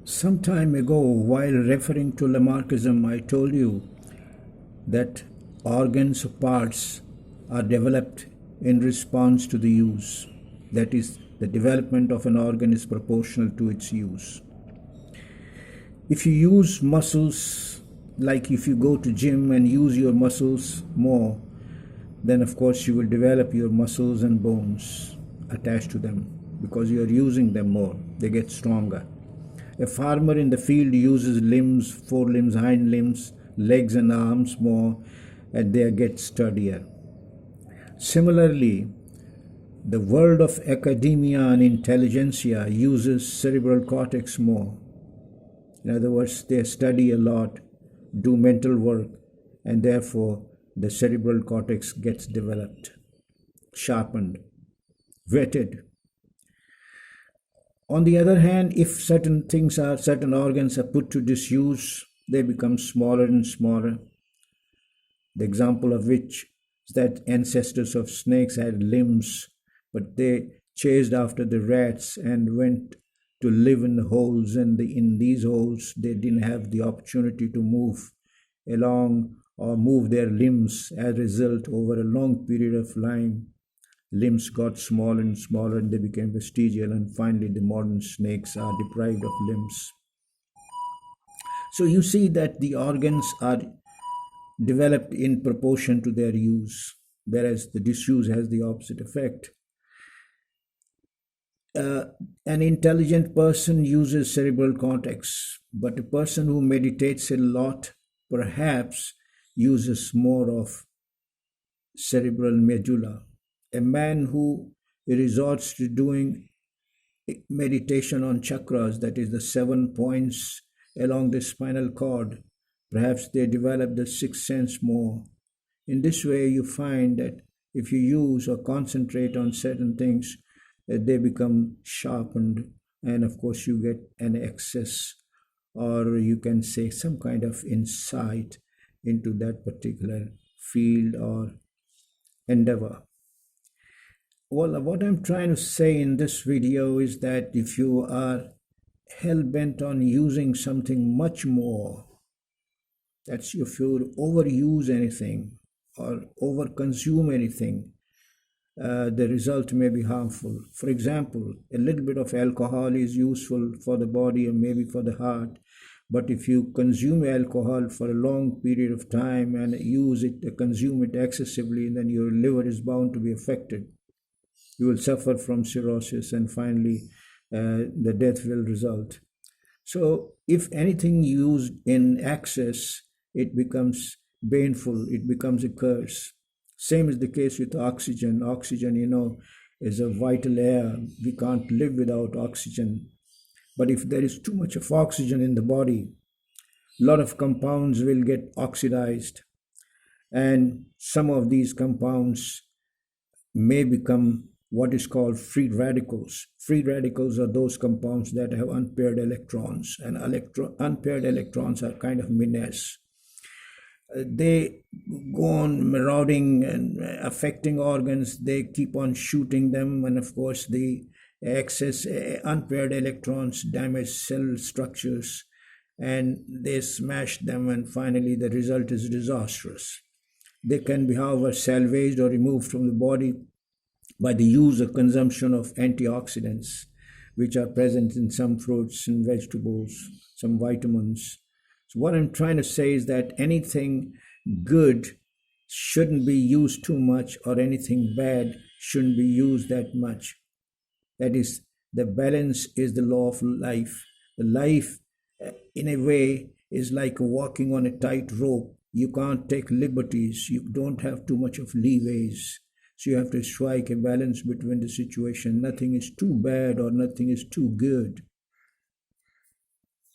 Some time ago, while referring to Lamarckism, I told you that organs or parts are developed in response to the use. That is, the development of an organ is proportional to its use. If you use muscles, like if you go to gym and use your muscles more, then of course you will develop your muscles and bones attached to them because you are using them more. They get stronger. A farmer in the field uses limbs, forelimbs, hind limbs, legs and arms more, and they get sturdier. Similarly, the world of academia and intelligentsia uses cerebral cortex more. In other words, they study a lot, do mental work, and therefore the cerebral cortex gets developed, sharpened, whetted. On the other hand, if certain organs are put to disuse, they become smaller and smaller. The example of which is that ancestors of snakes had limbs, but they chased after the rats and went to live in the holes, and in these holes they didn't have the opportunity to move along or move their limbs. As a result, over a long period of time, limbs got smaller and smaller and they became vestigial, and finally the modern snakes are deprived of limbs. So you see that the organs are developed in proportion to their use, whereas the disuse has the opposite effect. An intelligent person uses cerebral cortex, but a person who meditates a lot perhaps uses more of cerebral medulla. A man who resorts to doing meditation on chakras, that is the 7 points along the spinal cord, perhaps they develop the sixth sense more. In this way, you find that if you use or concentrate on certain things, they become sharpened, and of course you get an access, or you can say some kind of insight into that particular field or endeavor. Well, what I'm trying to say in this video is that if you are hell-bent on using something much more, that's if you overuse anything or overconsume anything, the result may be harmful. For example, a little bit of alcohol is useful for the body and maybe for the heart, but if you consume alcohol for a long period of time and consume it excessively, then your liver is bound to be affected. You will suffer from cirrhosis, and finally the death will result. So if anything used in excess, it becomes baneful, it becomes a curse. Same is the case with oxygen. Oxygen, is a vital air. We can't live without oxygen. But if there is too much of oxygen in the body, a lot of compounds will get oxidized. And some of these compounds may become what is called free radicals. Free radicals are those compounds that have unpaired electrons, and unpaired electrons are kind of menace. They go on marauding and affecting organs. They keep on shooting them, and of course the excess unpaired electrons damage cell structures and they smash them, and finally the result is disastrous. They can be, however, salvaged or removed from the body by the use or consumption of antioxidants, which are present in some fruits and vegetables, some vitamins. So what I'm trying to say is that anything good shouldn't be used too much, or anything bad shouldn't be used that much. That is, the balance is the law of life. The life, in a way, is like walking on a tight rope. You can't take liberties. You don't have too much of leeways. So you have to strike a balance between the situation. Nothing is too bad or nothing is too good.